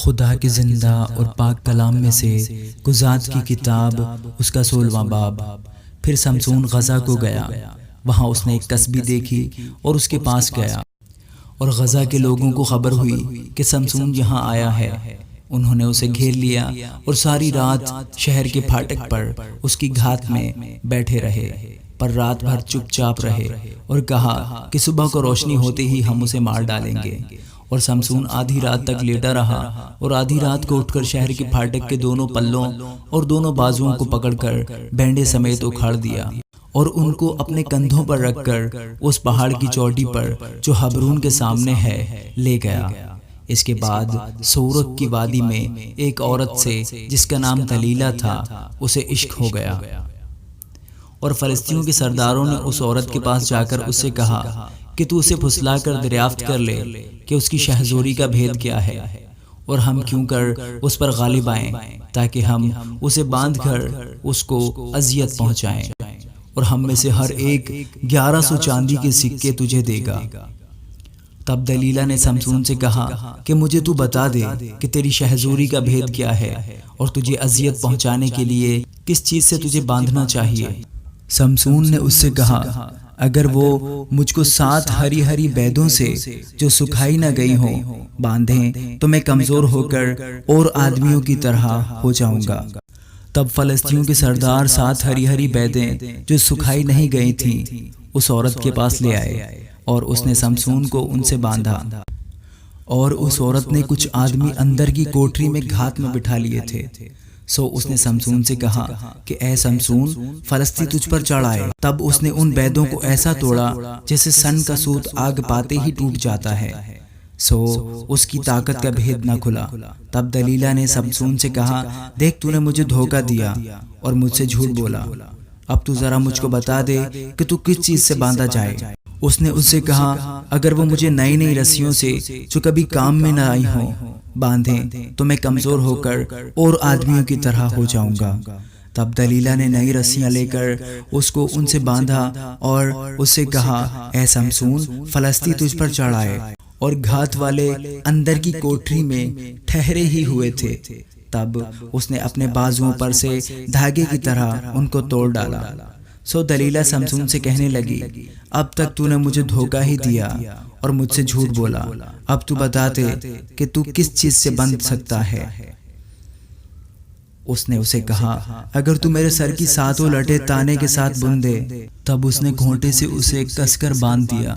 خدا کے زندہ اور پاک کلام میں سے گزات کی کتاب اس کا 16واں باب۔ پھر سمسون غزہ کو گیا، وہاں اس نے ایک کسبی دیکھی اور اس کے پاس گیا، اور غزہ کے لوگوں کو خبر ہوئی کہ سمسون یہاں آیا ہے۔ انہوں نے اسے گھیر لیا اور ساری رات شہر کے پھاٹک پر اس کی گھات میں بیٹھے رہے، پر رات بھر چپ چاپ رہے اور کہا کہ صبح کو روشنی ہوتے ہی ہم اسے مار ڈالیں گے۔ اور سمسون آدھی رات تک لیٹا رہا، اور آدھی رات کو اٹھ کر شہر کے پھاٹک کے دونوں پلوں اور دونوں بازوؤں کو پکڑ کر بینڈے سمیت اکھاڑ دیا، اور ان کو اپنے کندھوں پر رکھ کر اس پہاڑ کی چوٹی پر جو حبرون کے سامنے ہے لے گیا۔ اس کے بعد سورک کی وادی میں ایک عورت سے جس کا نام دلیلہ تھا اسے عشق ہو گیا، اور فلسطینیوں کے سرداروں نے اس عورت کے پاس جا کر اس سے کہا کہ تو اسے پھسلا کر دریافت کر لے کہ اس کی شہزوری کا بھید کیا ہے، اور ہم کیوں کر اس پر غالب آئیں تاکہ ہم اسے باندھ کر اس کو اذیت پہنچائیں، اور ہم میں سے ہر ایک 1100 چاندی کے سکے تجھے دے گا۔ تب دلیلہ نے سمسون سے کہا کہ مجھے تو بتا دے کہ تیری شہزوری کا بھید کیا ہے، اور تجھے اذیت پہنچانے کے لیے کس چیز سے تجھے باندھنا چاہیے۔ سمسون نے اس سے کہا اگر وہ مجھ کو 7 ہری ہری بیدوں سے جو سکھائی نہ گئی ہوں باندھیں تو میں کمزور ہو کر اور آدمیوں کی طرح ہو جاؤں گا۔ تب فلسطینیوں کے سردار 7 ہری ہری بیدیں جو سکھائی نہیں گئی تھیں اس عورت کے پاس لے آئے، اور اس نے سمسون کو ان سے باندھا، اور اس عورت نے کچھ آدمی اندر کی کوٹری میں گھات میں بٹھا لیے تھے۔ سو اس نے سمسون سے کہا کہ اے سمسون، فلسطی تجھ پر چڑھ آئے۔ تب اس نے ان بیدوں کو ایسا توڑا جیسے سن کا سوت آگ پاتے ہی ٹوٹ جاتا ہے، سو اس کی طاقت کا بھید نہ کھلا۔ تب دلیلہ نے سمسون سے کہا دیکھ تو نے مجھے دھوکہ دیا اور مجھ سے جھوٹ بولا، اب تو ذرا مجھ کو بتا دے کہ تو کس چیز سے باندھا جائے۔ اس نے اس سے کہا اگر وہ مجھے نئی نئی رسیوں سے جو کبھی کام میں نہ آئی ہوں باندھیں تو میں کمزور ہو کر اور آدمیوں کی طرح ہو جاؤں گا۔ تب دلیلہ نے نئی رسیاں لے کر اس کو ان سے باندھا اور اس سے کہا اے سمسون، فلسطی تجھ پر چڑھ آئے، اور گھات والے اندر کی کوٹری میں ٹھہرے ہی ہوئے تھے۔ تب اس نے اپنے بازوؤں پر سے دھاگے کی طرح ان کو توڑ ڈالا۔ سو دلیلہ سمسون سے کہنے لگی اب تک تو نے مجھے دھوکہ ہی دیا اور مجھ سے جھوٹ بولا، اب تو بتا دے کہ تو کس چیز سے بندھ سکتا ہے۔ اس نے اسے کہا اگر تو میرے سر کی 7 لٹیں تانے کے ساتھ بن دے۔ تب اس نے گھونٹے سے اسے کس کر باندھ دیا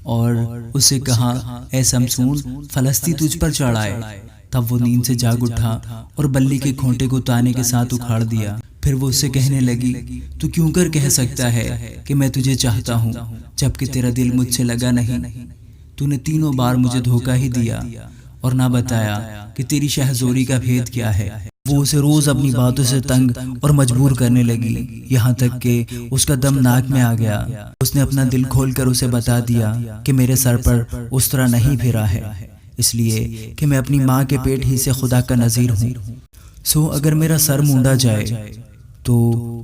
اور اسے کہا اے سمسون، فلسطی تجھ پر چڑھ آئے۔ تب وہ نیند سے جاگ اٹھا اور بلی کے گھونٹے کو تانے کے ساتھ اکھاڑ دیا۔ پھر وہ اس سے کہنے لگی تو کیوں کر کہہ سکتا ہے کہ میں تجھے چاہتا ہوں جبکہ تیرا دل مجھ سے لگا نہیں؟ تو نے 3 بار مجھے دھوکہ ہی دیا اور نہ بتایا کہ تیری شہزوری کا بھید کیا ہے۔ وہ اسے روز اپنی باتوں سے تنگ اور مجبور کرنے لگی، یہاں تک کہ اس کا دم ناک میں آ گیا۔ اس نے اپنا دل کھول کر اسے بتا دیا کہ میرے سر پر اس طرح نہیں پھرا ہے، اس لیے کہ میں اپنی ماں کے پیٹ ہی سے خدا کا نذیر ہوں۔ سو اگر میرا سر مونڈا جائے تو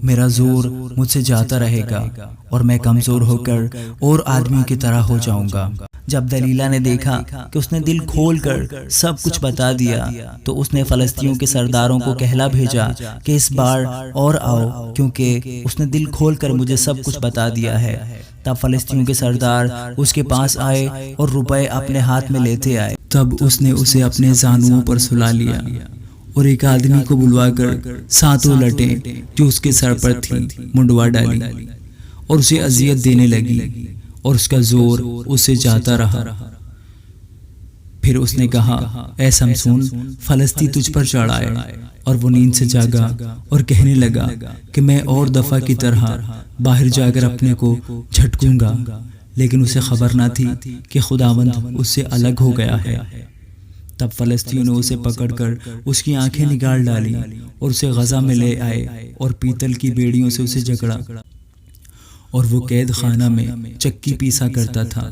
میرا زور مجھ سے جاتا رہے گا اور میں کمزور ہو کر اور آدمیوں کی طرح ہو جاؤں گا۔ جب دلیلہ نے دیکھا کہ اس نے دل کھول کر سب کچھ بتا دیا تو اس نے فلسطینیوں کے سرداروں کو کہلا بھیجا کہ اس بار اور آؤ، کیونکہ اس نے دل کھول کر مجھے سب کچھ بتا دیا ہے۔ تب فلسطینیوں کے سردار اس کے پاس آئے اور روپے اپنے ہاتھ میں لیتے آئے۔ تب اس نے اسے اپنے زانوؤں پر سلا لیا اور ایک آدمی کو بلوا کر 7 لٹیں جو اس کے سر پر تھیں منڈوا ڈالی اور اسے اذیت دینے لگی، اور اس کا زور اس سے جاتا رہا۔ پھر اس نے کہا اے سمسون، فلسطی تجھ پر چڑھ آئے، اور وہ نیند سے جاگا اور کہنے لگا کہ میں اور دفعہ کی طرح باہر جا کر اپنے کو جھٹکوں گا، لیکن اسے خبر نہ تھی کہ خداوند اس سے الگ ہو گیا ہے۔ تب فلسطینیوں نے اسے پکڑ کر اس کی آنکھیں نگال ڈالی اور اسے غزہ میں لے آئے اور پیتل کی بیڑیوں سے اسے جکڑا، اور وہ قید خانہ میں چکی پیسا کرتا تھا،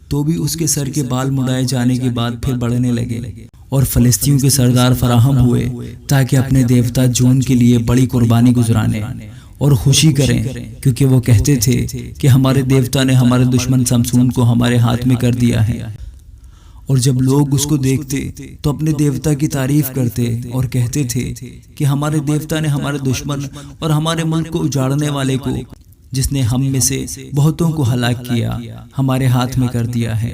تو بھی اس کے سر کے بال مڑائے جانے کے بعد پھر بڑھنے لگے۔ اور فلسطینیوں کے سردار فراہم ہوئے تاکہ اپنے دیوتا جون کے لیے بڑی قربانی گزرانے اور خوشی کریں، کیونکہ وہ کہتے تھے کہ ہمارے دیوتا نے ہمارے دشمن سمسون کو ہمارے ہاتھ میں کر دیا ہے۔ اور جب لوگ اس کو دیکھتے تو اپنے دیوتا کی تعریف کرتے اور کہتے تھے کہ ہمارے دیوتا نے ہمارے دشمن اور ہمارے ملک کو اجاڑنے والے کو، جس نے ہم میں سے بہتوں کو ہلاک کیا، ہمارے ہاتھ میں کر دیا ہے۔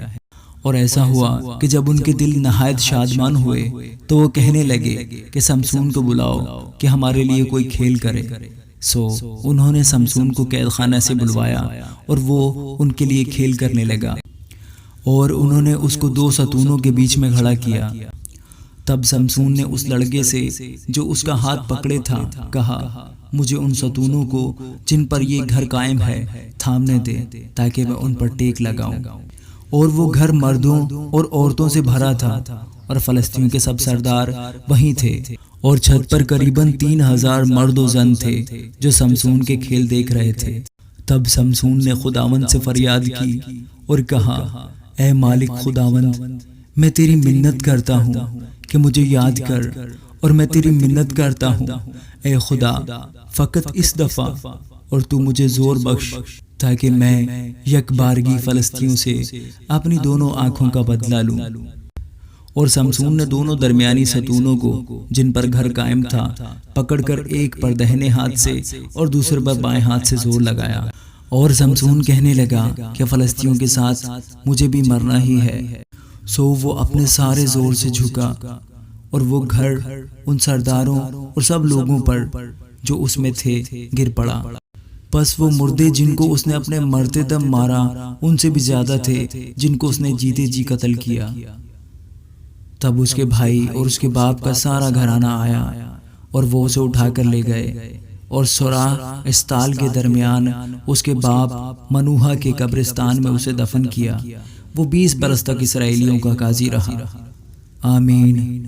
اور ایسا ہوا کہ جب ان کے دل نہایت شادمان ہوئے تو وہ کہنے لگے کہ سمسون کو بلاؤ کہ ہمارے لیے کوئی کھیل کرے۔ سو انہوں نے سمسون کو قید خانہ سے بلوایا اور وہ ان کے لیے کھیل کرنے لگا، اور انہوں نے اس کو 2 ستونوں کے بیچ میں کھڑا کیا۔ تب سمسون نے اس لڑکے سے جو اس کا ہاتھ پکڑے تھا کہا، مجھے ان ستونوں کو جن پر یہ گھر قائم ہے تھامنے دے تاکہ میں ان پر ٹیک لگاؤں۔ اور وہ گھر مردوں اور عورتوں سے بھرا تھا، اور فلسطینیوں کے سب سردار وہیں تھے، اور چھت پر قریباً 3000 مرد و زن تھے جو سمسون کے کھیل دیکھ رہے تھے۔ تب سمسون نے خداوند سے فریاد کی اور کہا، اے مالک خداوند، میں تیری منت کرتا ہوں کہ مجھے یاد کر، اور میں تیری منت کرتا ہوں اے خدا، فقط اس دفعہ، اور تو مجھے زور بخش تاکہ میں یک بارگی فلسطینیوں سے اپنی دونوں آنکھوں کا بدلہ لوں۔ اور سمسون نے دونوں درمیانی ستونوں کو جن پر گھر قائم تھا پکڑ کر ایک پر دہنے ہاتھ سے اور دوسرے پر بائیں ہاتھ سے زور لگایا، اور سمسون کہنے لگا کہ فلسطینیوں کے ساتھ مجھے بھی مرنا ہی ہے۔ سو وہ اپنے سارے زور سے جھکا، اور وہ گھر ان سرداروں اور سب لوگوں پر جو اس میں تھے گر پڑا۔ پس وہ مردے جن کو اس نے اپنے مرتے دم مارا ان سے بھی زیادہ تھے جن کو اس نے جیتے جی قتل کیا۔ تب اس کے بھائی اور اس کے باپ کا سارا گھرانہ آیا، اور وہ اسے اٹھا کر لے گئے، اور سوراہ استال کے درمیان اس کے باپ منوہا کے قبرستان میں اسے دفن کیا۔ وہ 20 برس تک اسرائیلیوں کا قاضی رہا۔ آمین۔